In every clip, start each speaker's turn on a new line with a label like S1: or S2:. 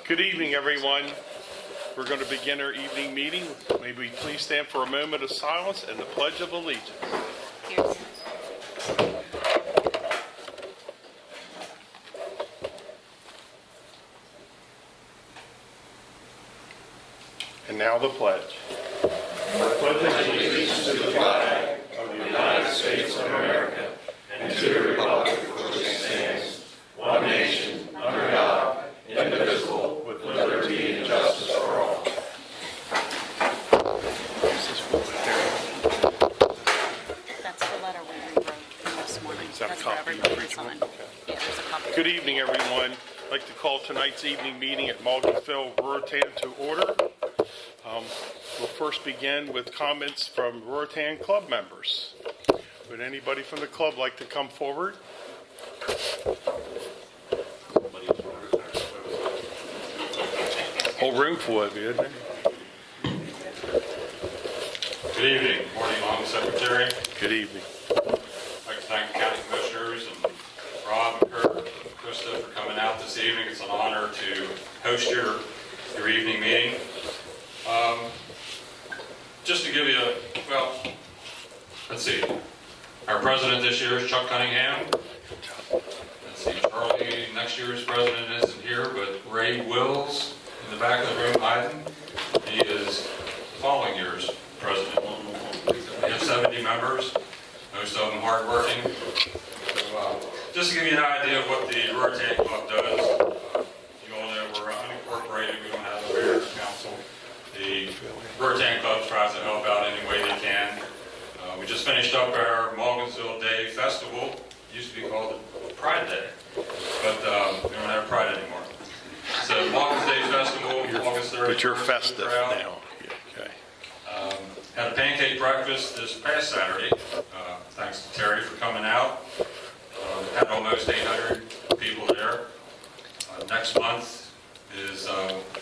S1: Good evening, everyone. We're going to begin our evening meeting. May we please stand for a moment of silence and the Pledge of Allegiance.
S2: Yes.
S1: And now the pledge.
S3: I pledge allegiance to the flag of the United States of America and to the republic for which it stands, one nation, under God, indivisible, with liberty and justice for all.
S2: That's the letter we rewrote from this morning.
S1: Is that a
S2: That's for
S1: copy
S2: everybody
S1: for
S2: to
S1: each one?
S2: sign.
S1: Okay.
S2: Yeah, there's a copy.
S1: Good evening, everyone. I'd like to call tonight's evening meeting at Maugansville, Ruritan to order. We'll first begin with comments from Ruritan club members. Would anybody from the club like to come forward? Whole room full of you, isn't it?
S4: Good evening. Morning, Long Secretary.
S1: Good evening.
S4: I'd like to thank the county commissioners and Rob and Kurt and Krista for coming out this evening. It's an honor to host your evening meeting. Just to give you, let's see. Our president this year is Chuck Cunningham. Let's see, Charlie, next year's president isn't here, but Ray Wills in the back of the room hiding. He is the following year's president. We have 70 members, most of them hardworking. So, just to give you an idea of what the Ruritan Club does, you all know we're unincorporated, we don't have a mayor or council. The Ruritan Club tries to help out any way they can. We just finished up our Maugansville Day Festival. It used to be called the Pride Day, but we don't have Pride anymore. So Maugansville Day Festival, August 31st.
S1: But you're festive now. Okay.
S4: Had a pancake breakfast this past Saturday. Thanks to Terry for coming out. Had almost 800 people there. Next month is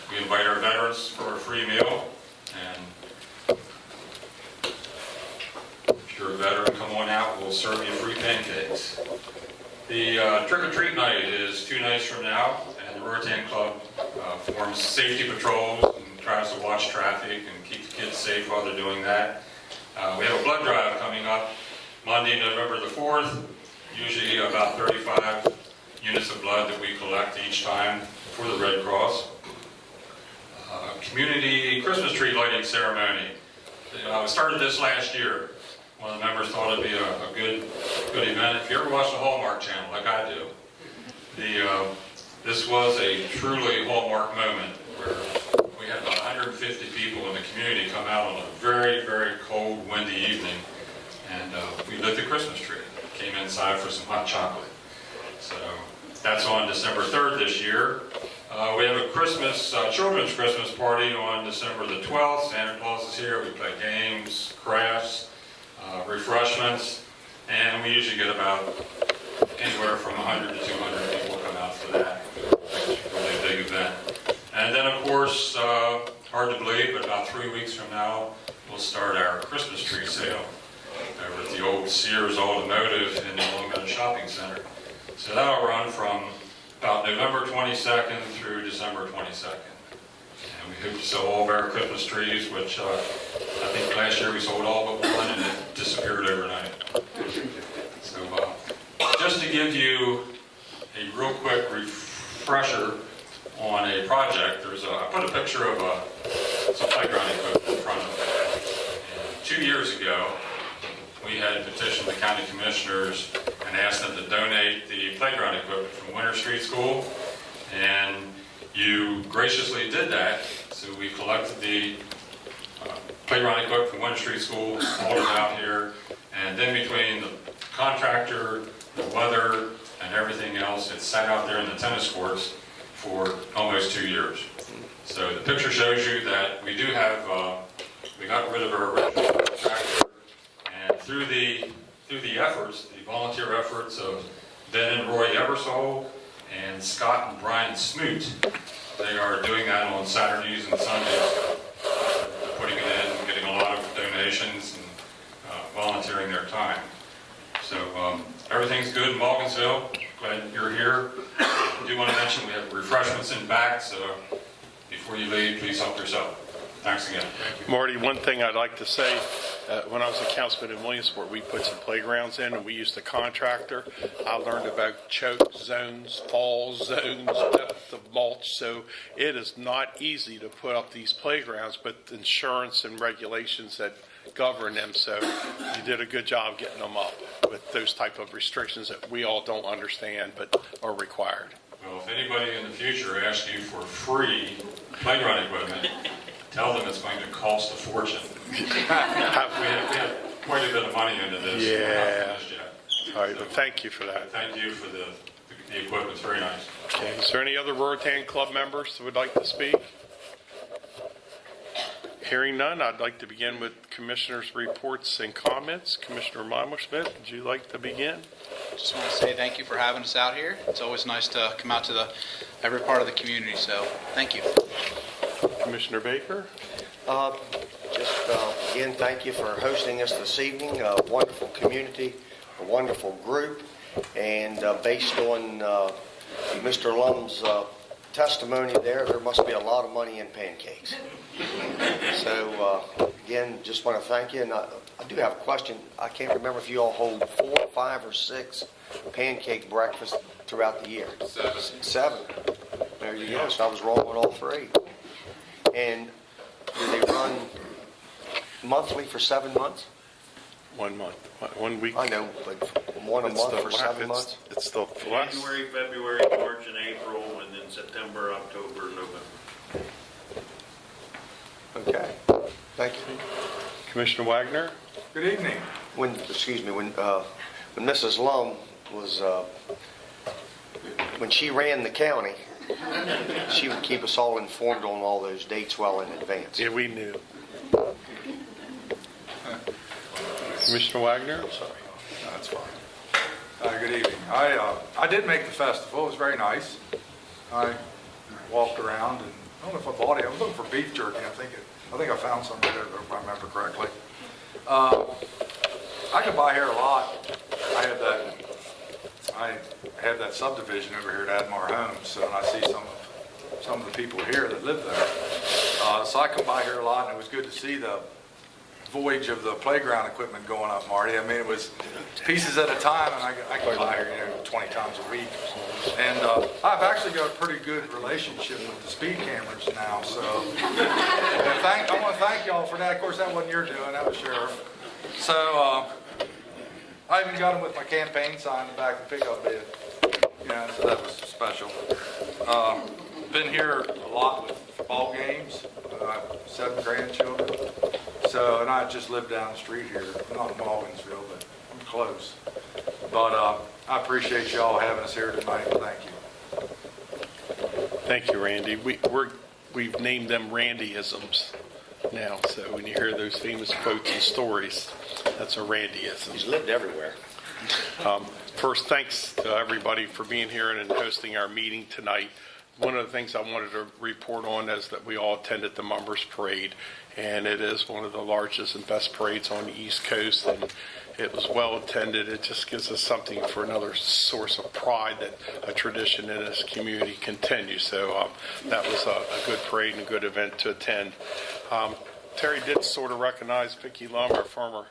S4: we invite our veterans for a free meal. And if you're a veteran, come on out. We'll serve you free pancakes. The trick-or-treat night is 2 nights from now, and the Ruritan Club forms safety patrols and tries to watch traffic and keep the kids safe while they're doing that. We have a blood drive coming up Monday, November the 4th, usually about 35 units of blood that we collect each time for the Red Cross. Community Christmas tree lighting ceremony. We started this last year. One of the members thought it'd be a good event. If you ever watch the Hallmark Channel, like I do, this was a truly Hallmark moment where we had about 150 people in the community come out on a very, very cold, windy evening, and we lit the Christmas tree. Came inside for some hot chocolate. So that's on December 3rd this year. We have a children's Christmas party on December the 12th. Santa Claus is here. We play games, crafts, refreshments, and we usually get about anywhere from 100 to 200 people come out for that. It's really a big event. And then, of course, hard to believe, but about 3 weeks from now, we'll start our Christmas tree sale over at the old Sears Automotive in the Long Shopping Center. So that'll run from about November 22nd through December 22nd. And we hope to sell all of our Christmas trees, which I think last year we sold all but one and it disappeared overnight. So just to give you a real quick refresher on a project, I put a picture of some playground equipment in front of it. And 2 years ago, we had petitioned the county commissioners and asked them to donate the playground equipment from Winter Street School, and you graciously did that. So we collected the playground equipment from Winter Street School, hauled it out here, and then between the contractor, the weather, and everything else, it sat out there in the tennis courts for almost 2 years. So the picture shows you that we do have, we got rid of our original contractor, and through the efforts, the volunteer efforts of Ben and Roy Ebersole and Scott and Brian Smoot, they are doing that on Saturdays and Sundays, putting it in, getting a lot of donations and volunteering their time. So everything's good in Maugansville. Of glad you're here. I do want to mention we have refreshments in back, so before you leave, please help yourself. Thanks again. Thank you.
S1: Marty, one thing I'd like to say, when I was a councilman in Williamsport, we put some playgrounds in and we used a contractor. I learned about choke zones, fall zones, depth of mulch. So it is not easy to put up these playgrounds, but insurance and regulations that govern them. So you did a good job getting them up with those type of restrictions that we all don't understand but are required.
S4: Well, if anybody in the future asks you for free playground equipment, tell them it's going to cost a fortune. We have quite a bit of money into this.
S1: Yeah.
S4: We're not finished yet.
S1: All right, but thank you for that.
S4: Thank you for the equipment. It's very nice.
S1: Okay, is there any other Ruritan Club members that would like to speak? Hearing none, I'd like to begin with commissioners' reports and comments. Commissioner Maugansville, would you like to begin?
S5: Just want to say thank you for having us out here. It's always nice to come out to every part of the community, so thank you.
S1: Commissioner Baker?
S6: Again, thank you for hosting us this evening. A wonderful community, a wonderful group, and based on Mr. Lum's testimony there must be a lot of money in pancakes. So, again, just want to thank you. And I do have a question. I can't remember if you all hold 4, 5, or 6 pancake breakfasts throughout the year. 7. There you go. So I was wrong with all 3. And do they run monthly for 7 months?
S1: 1 month, 1 week.
S6: I know, but one a
S1: It's
S6: month
S1: the
S6: for 7 months?
S1: It's the last.
S3: January, February, March, and April, and then September, October, November.
S6: Okay. Thank you.
S1: Commissioner Wagner?
S7: Good evening.
S6: When Mrs. Lum was, when she ran the county, she would keep us all informed on all those dates well in advance.
S1: Yeah, we knew. Commissioner Wagner?
S7: Sorry. No, that's fine. Good evening. I did make the festival. It was very nice. I walked around and I don't know if I bought it. I was looking for beef jerky. I think I found some there, if I remember correctly. I could buy here a lot. I have that subdivision over here at Admar Homes, so and I see some of the people here that live there. So I come by here a lot, and it was good to see the voyage of the playground equipment going up, Marty. I mean, it was pieces at a time, and I can buy here, 20 times a week. And I've actually got a pretty good relationship with the speed cameras now, so I want to thank y'all for that. Of course, that wasn't your doing, that was Sheriff. So I even got them with my campaign sign in the back of the pickup bed. Yeah, so that was special. Been here a lot with ball games. I have 7 grandchildren. So, and I just live down the street here, not in Maugansville, but I'm close. But I appreciate y'all having us here tonight. Thank you.
S1: Thank you, Randy. We've named them Randyisms now. So when you hear those famous quotes and stories, that's a Randyism.
S6: He's lived everywhere.
S1: First, thanks to everybody for being here and hosting our meeting tonight. One of the things I wanted to report on is that we all attended the Mumbers Parade, and it is one of the largest and best parades on the East Coast, and it was well attended. It just gives us something for another source of pride that a tradition in this community continues. So that was a good parade and a good event to attend. Terry did sort of recognize Vicki Lum, our former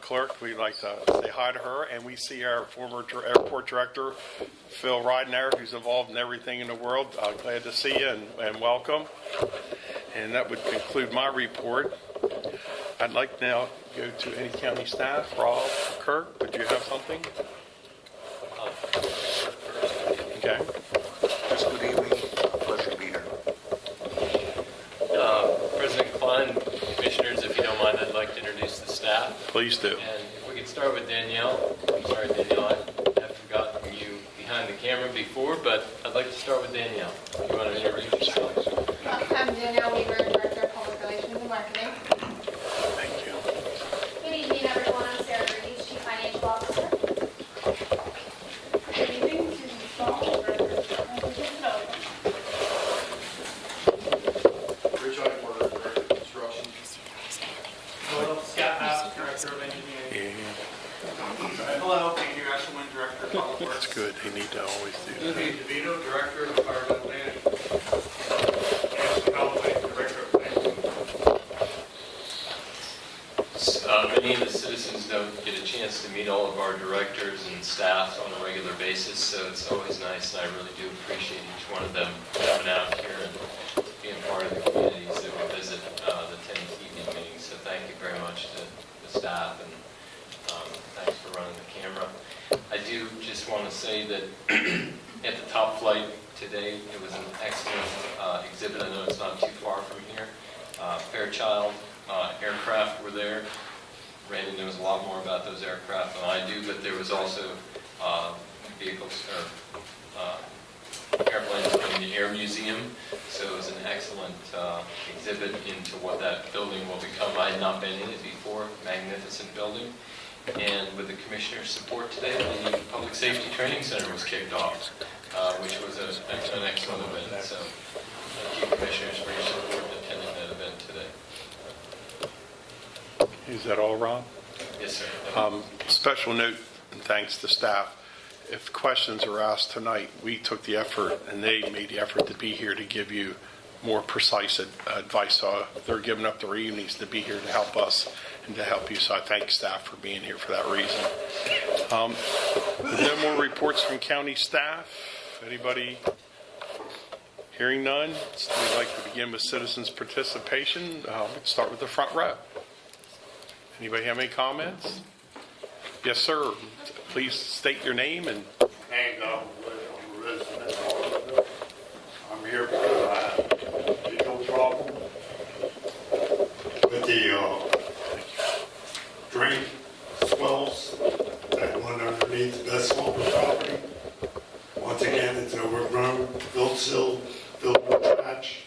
S1: clerk. We'd like to say hi to her, and we see our former airport director, Phil Ridenauer, who's involved in everything in the world. Glad to see you and welcome. And that would conclude my report. I'd like now to go to any county staff. Rob, Kirk, would you have something? Okay.
S6: Just good evening. Pleasure to be here.
S8: President Klein, Commissioners, if you don't mind, I'd like to introduce the staff.
S1: Please do.
S8: And if we could start with Danielle. I'm sorry, Danielle, I have forgotten you behind the camera before, but I'd like to start with Danielle. You want to introduce yourself?
S9: I'm Danielle Weaver, Director of Public Relations and Marketing.
S1: Thank you.
S9: Good evening, everyone. I'm Sarah Rudy's Chief Financial Officer. Good evening, Susan Stahl, Director of Business Development.
S10: Rich Eichler, Director of Construction. Hello, Scott House, Director of Engineering.
S1: Yeah,
S10: Hello, Andrew Eshelman, Director of Public Works.
S1: that's good. They need to
S8: many of the citizens don't get a chance to meet all of our directors and staff on a regular basis, so it's always nice, and I really do appreciate each one of them coming out here and being part of the communities that we visit the 10th evening meetings. So thank you very much to the staff, and thanks for running the camera. I do just want to say that at the top flight today, it was an excellent exhibit. I know it's not too far from here. Fairchild aircraft were there. Randy knows a lot more about those aircraft than I do, but there was also vehicles or airplanes from the Air Museum. So it was an excellent exhibit into what that building will become. I had not been in it before. Magnificent building. And with the commissioner's support today, the Public Safety Training Center was kicked off, which was an excellent event. So thank you, commissioners, for your support in attending that event today.
S1: Is that all, Rob?
S8: Yes, sir.
S1: Special note and thanks to staff. If questions are asked tonight, we took the effort and they made the effort to be here to give you more precise advice. They're giving up their evenings to be here to help us and to help you. So I thank staff for being here for that reason. No more reports from county staff. Anybody? Hearing none, we'd like to begin with citizens' participation. Let's start with the front row. Anybody have any comments? Yes, sir. Please state your name and.
S11: And I'm a resident of Maugansville. I'm here because I had legal trouble with the drain swells that went underneath the Vestal property. Once again, it's overgrown, filled with trash.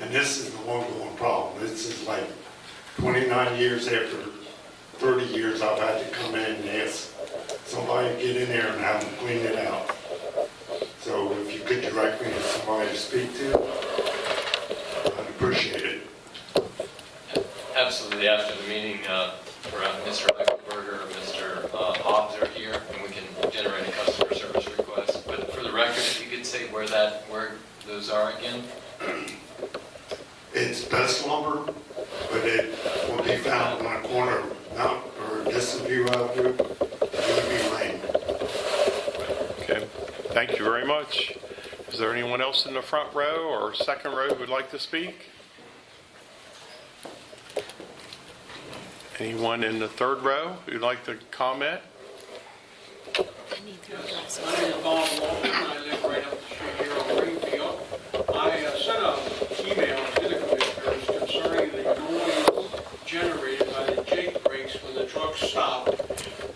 S11: And this is the ongoing problem. This is like 29 years after 30 years I've had to come in and ask somebody to get in there and have them clean it out. So if you could direct me to somebody to speak to, I'd appreciate it.
S8: Absolutely. After the meeting, Mr. Eichelberger or Mr. Hobbs are here, and we can generate a customer service request. But for the record, if you could say where those are again.
S11: It's best lumber, but it will be found on a corner of Mount or Distant View Avenue, UB Lane.
S1: Okay. Thank you very much. Is there anyone else in the front row or second row who would like to speak? Anyone in the third row who'd like to comment?
S12: Yes, my name is Bob Walton. I live right up the street here on Greenfield. I sent an email to the commissioners concerning the noise generated by the jake brakes when the trucks stop,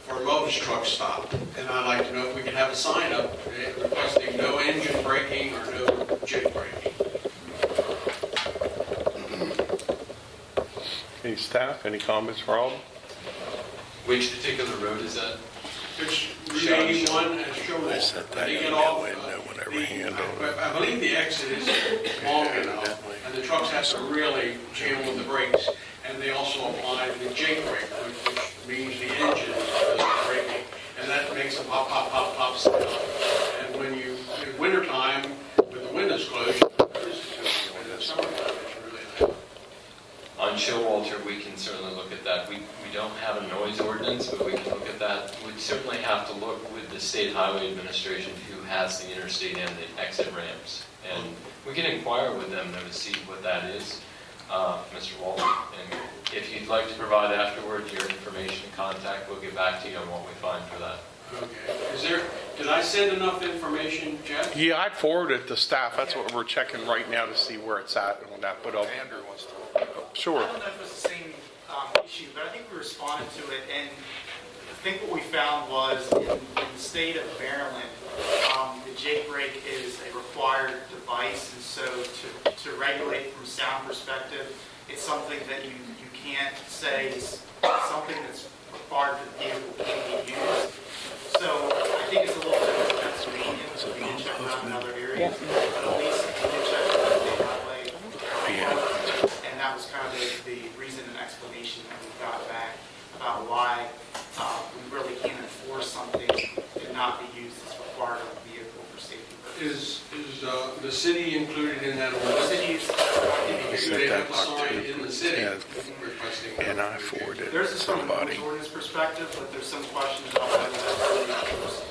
S12: or most trucks stop. And I'd like to know if we can have a sign up requesting no engine braking or no jake braking.
S1: Any staff, any comments, Rob?
S8: Which particular road is that?
S12: It's Route 81 and Showalter. They get off, I believe the exit is long enough, and the trucks have to really jam with the brakes. And they also apply the jake brake, which means the engine is braking, and that makes a pop, pop, pop, pop sound. And when you, in wintertime, with the windows closed, and in summertime, it's really loud.
S8: On Showalter, we can certainly look at that. We don't have a noise ordinance, but we can look at that. We'd certainly have to look with the State Highway Administration, who has the interstate and the exit ramps. And we can inquire with them, though, to see what that is, Mr. Walton. And if you'd like to provide afterward your information and contact, we'll get back to you on what we find for that.
S12: Okay. Did I send enough information, Jeff?
S1: Yeah, I forwarded it to staff. That's what we're checking right now to see where it's at on that. But
S7: Andrew wants to.
S1: Sure.
S13: I don't know if it's the same issue, but I think we responded to it, and I think what we found was in the state of Maryland, the jake brake is a required device, and so to regulate from sound perspective, it's something that you can't say is something that's required for the vehicle can be used. So I think it's a little bit of Pennsylvania, so we can check it out in other areas, but at least we can check it out the highway. And that was kind of the reason and explanation that we got back about why we really can't enforce something to not be used as required of a vehicle for safety purposes.
S12: Is the city included in that
S13: The
S12: ordinance?
S13: city is
S12: do they have a sign in the city
S1: and
S12: requesting?
S1: I forwarded it
S13: There's
S1: to
S13: this from an
S1: somebody.
S13: ordinance perspective, but there's some questions about whether that's really enforceable.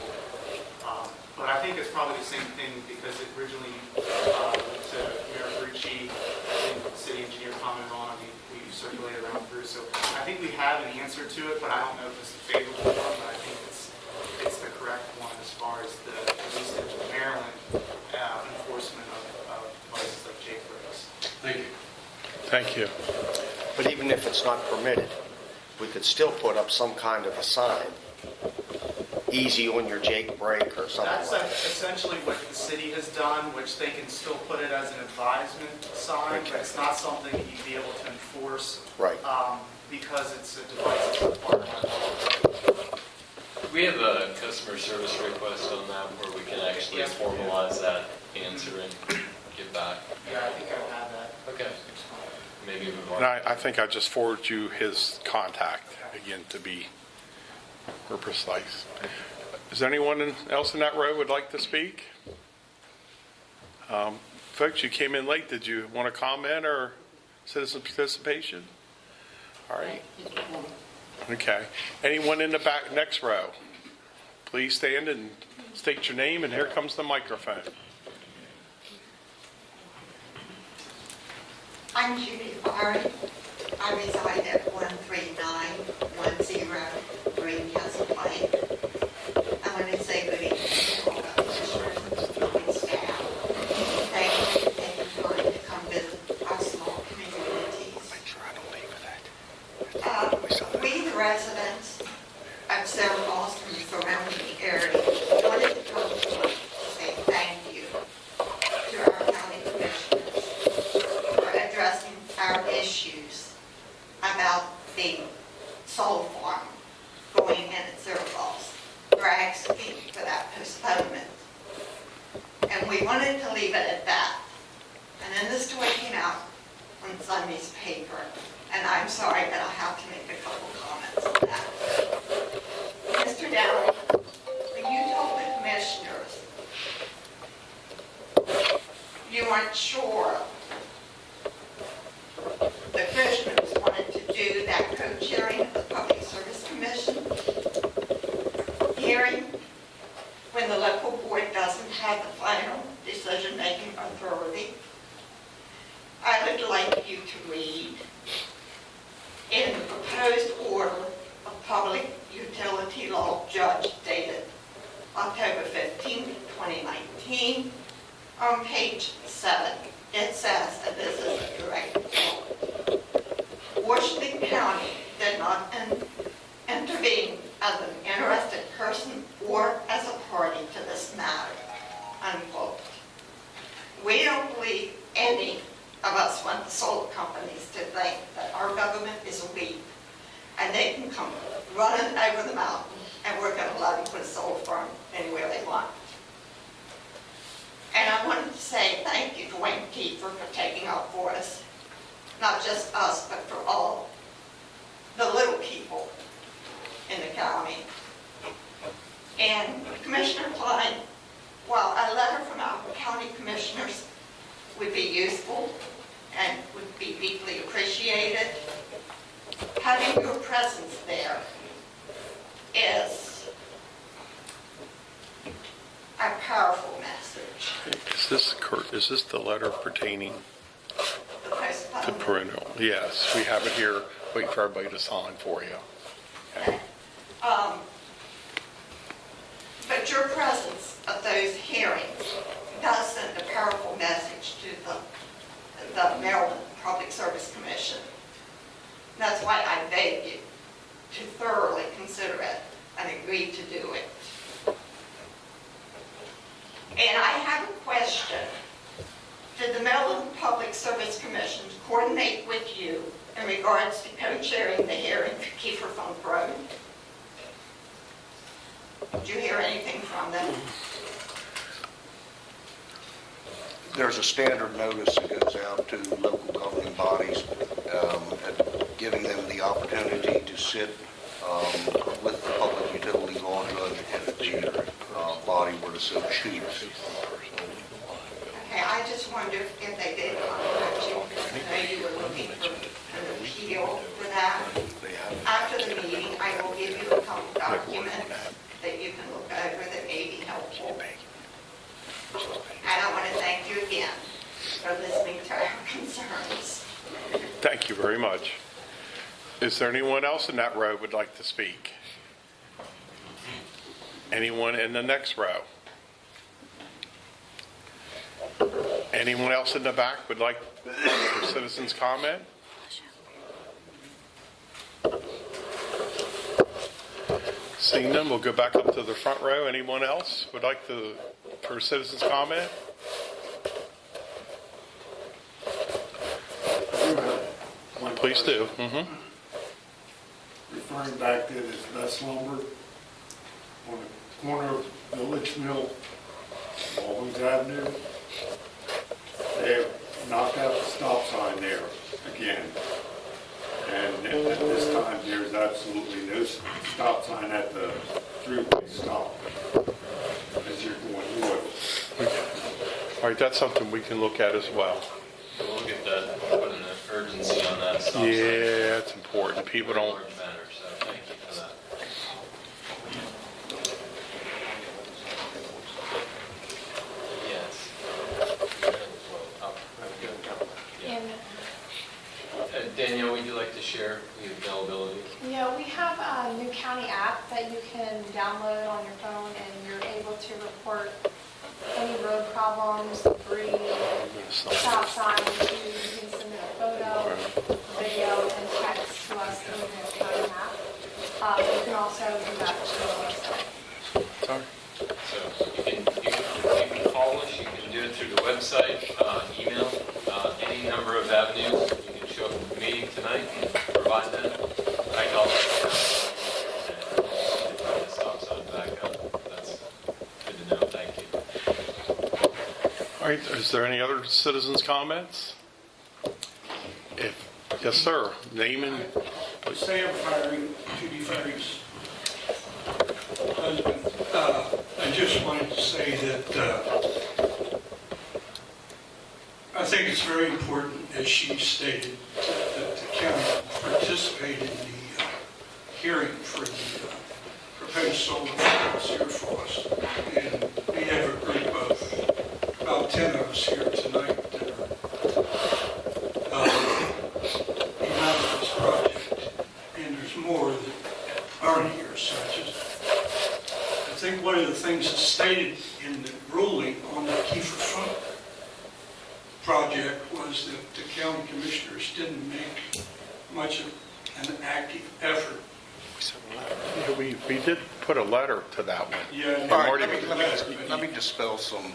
S13: But I think it's probably the same thing because it originally went to Mayor Grucci, and the city engineer commented on it, we circulated around through. So I think we have an answer to it, but I don't know if it's a favorable one, but I think it's the correct one as far as at least in Maryland, enforcement of devices like Jake breaks.
S12: Thank you.
S1: Thank you.
S6: But even if it's not permitted, we could still put up some kind of a sign, easy on your Jake brake or something
S13: That's
S6: like that.
S13: essentially what the city has done, which they can still put it as an advisement sign, but it's not something that you'd be able to enforce.
S6: Right.
S13: Because it's a device that's required by law.
S8: We have a customer service request on that where we can actually
S13: Yes, we do.
S8: formalize that answer and get back.
S13: Yeah, I think I have that.
S8: Okay. Maybe move
S1: And
S8: on.
S1: I think I just forwarded you his contact, again, to be more precise. Is there anyone else in that row would like to speak? Folks, you came in late. Did you want to comment or citizen participation? All right. Okay. Anyone in the back, next row? Please stand and state your name, and here comes the microphone.
S14: I'm Judy Barry. I reside at 13910 Greencastle Pike. I want to say good evening to all the commissioners and staff. Thank you for taking time to come visit our small communities. We, the residents of Sarah Falls and the surrounding area, wanted to come to say thank you to our county commissioners for addressing our issues about the solar farm going in at Cerro Falls. We're asking for that postponement. And we wanted to leave it at that. And then the story came out on Sunday's paper. And I'm sorry, but I have to make a couple comments on that. Mr. Downey, when you told the commissioners you weren't sure the commissioners wanted to do that co-chairing of the Public Service Commission hearing when the local board doesn't have the final decision-making authority, I would like you to read in the proposed order of Public Utility Law Judge dated October 15, 2019, on page 7. It says, and this is a direct quote, Washington County did not intervene as an interested person or as a party to this matter, unquote. We don't believe any of us want the solar companies to think that our government is weak and they can come running over the mountain and we're going to let them put a solar farm anywhere they want. And I wanted to say thank you to Wayne Kiefer for taking up for us, not just us, but for all the little people in the county. And Commissioner Klein, while a letter from our county commissioners would be useful and would be deeply appreciated, having your presence there is a powerful message.
S1: Is this the letter pertaining
S14: The postponement.
S1: to perennial? Yes, we have it here. Wait for everybody to sign for you. Okay.
S14: But your presence at those hearings does send a powerful message to the Maryland Public Service Commission. That's why I beg you to thoroughly consider it and agree to do it. And I have a question. Did the Maryland Public Service Commission coordinate with you in regards to co-chairing the hearing for Kiefer Funk Road? Did you hear anything from them?
S6: There's a standard notice that goes out to local governing bodies, giving them the opportunity to sit with the public utility law judge if the body were to so choose.
S14: Okay, I just wondered if they did contact you.
S1: you very much. Is there anyone else in that row would like to speak? Anyone in the next row? Anyone else in the back would like for citizens' comment? Seeing none, we'll go back up to the front row. Anyone else would like to, for citizens' comment? Please do.
S11: Referring back to this Best Lumber on the corner of Village Mill, Maugansville Avenue. They have knocked out the stop sign there again. And at this time, there's absolutely no stop sign at the throughway stop as you're going north.
S1: All right, that's something we can look at as well.
S8: We'll get that, put an urgency on that stop sign.
S1: Yeah, it's important. People don't.
S8: Large matter, so thank you for that. Yes. Danielle, would you like to share the availability?
S9: Yeah, we have a new county app that you can download on your phone, and you're able to report any road problems, debris, stop signs. You can submit a photo, video, and text to us through the county app. You can also do that through the website.
S1: Sorry.
S8: So you can call us, you can do it through the website, email, any number of avenues. You can show up at the meeting tonight and provide that. I can also the stop sign back up. That's good to know. Thank you.
S1: All right, is there any other citizens' comments? Yes, sir. Name and...
S12: Sam Firey, Judy Firey's husband. I just wanted to say that I think it's very important, as she stated, that the county participate in the hearing for the proposed solar farms here for us. And we have a group of about 10 of us here tonight that are behind this project. And there's more that aren't here, so I think one of the things that's stated in the ruling on the Kiefer Front project was that the county commissioners didn't make much of an active effort.
S1: Yeah, we did put a letter to that one.
S12: Yeah.
S1: And
S12: All right,
S1: Marty-
S3: Let me dispel some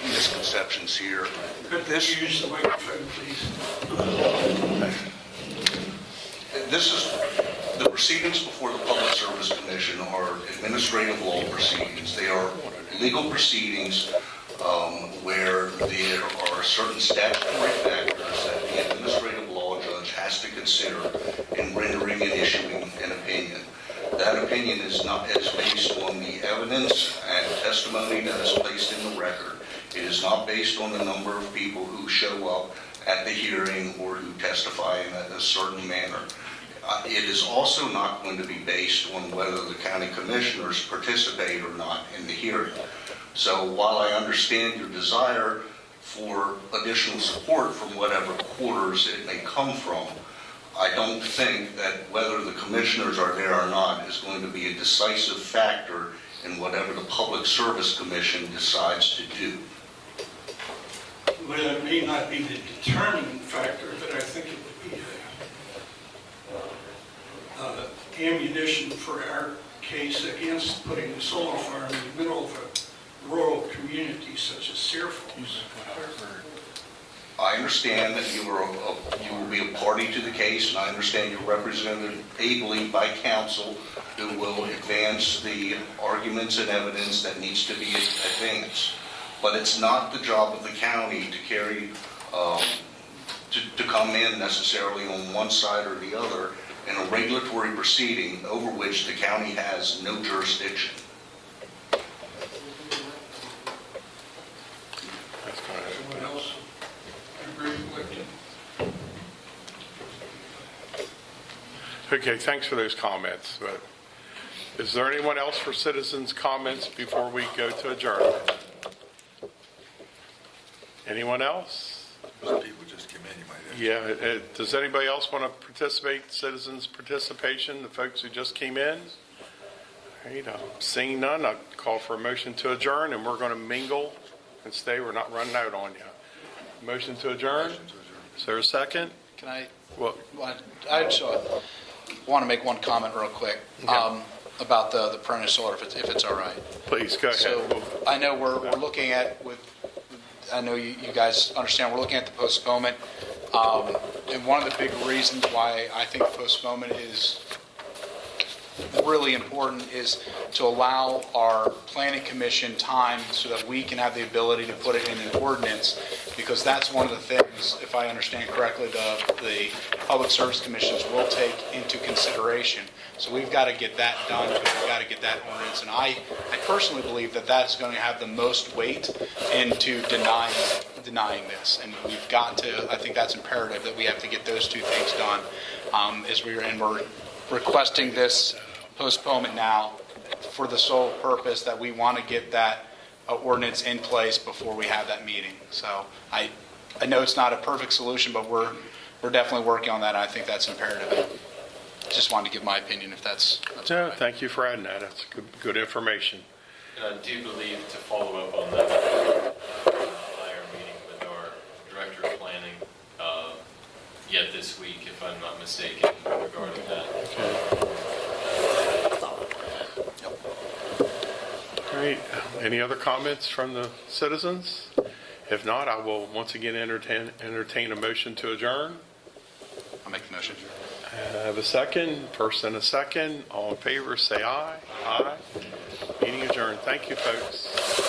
S3: misconceptions here.
S12: Could you use the microphone, please?
S3: This is, the proceedings before the Public Service Commission are administrative law proceedings. They are legal proceedings where there are certain statutory factors that the administrative law judge has to consider in rendering and issuing an opinion. That opinion is based on the evidence and testimony that is placed in the record. It is not based on the number of people who show up at the hearing or who testify in a certain manner. It is also not going to be based on whether the county commissioners participate or not in the hearing. So while I understand your desire for additional support from whatever quarters it may come from, I don't think that whether the commissioners are there or not is going to be a decisive factor in whatever the Public Service Commission decides to do.
S12: Well, it may not be the determining factor, but I think it would be ammunition for our case against putting a solar farm in the middle of a rural community such as Sierra Falls.
S3: I understand that you will be a party to the case, and I understand you're represented ably by counsel who will advance the arguments and evidence that needs to be advanced. But it's not the job of the county to carry, to come in necessarily on one side or the other in a regulatory proceeding over which the county has no jurisdiction.
S12: Someone else agree with you?
S1: Okay, thanks for those comments. But is there anyone else for citizens' comments before we go to adjournment? Anyone else?
S3: People
S7: just come in, you might.
S1: Yeah, does anybody else want to participate, citizens' participation, the folks who just came in? All right, seeing none, I'll call for a motion to adjourn, and we're going to mingle and stay. We're not running out on you. Motion to adjourn? Is there a second?
S5: Can I,
S1: Well,
S5: I just want to make one comment real quick about the apprentice order, if it's all right.
S1: please, go ahead.
S5: So I know we're looking at, I know you guys understand, we're looking at the postponement. And one of the big reasons why I think postponement is really important is to allow our planning commission time so that we can have the ability to put it in an ordinance, because that's one of the things, if I understand correctly, the public service commissions will take into consideration. So we've got to get that done, we've got to get that ordinance, and I personally believe that that's going to have the most weight into denying this, and we've got to, I think that's imperative that we have to get those two things done, we're requesting this postponement now for the sole purpose that we want to get that ordinance in place before we have that meeting. So I know it's not a perfect solution, but we're definitely working on that. I think that's imperative. Just wanted to give my opinion if that's
S1: No,
S5: all right.
S1: thank you for adding that. That's good information.
S8: And I do believe, to follow up on that, our meeting with our director of planning yet this week, if I'm not mistaken, regarding that.
S1: All right, any other comments from the citizens? If not, I will once again entertain a motion to adjourn.
S5: I'll make the motion.
S1: I have a second, first and a second. All in favor, say aye. Aye. Meeting adjourned. Thank you, folks.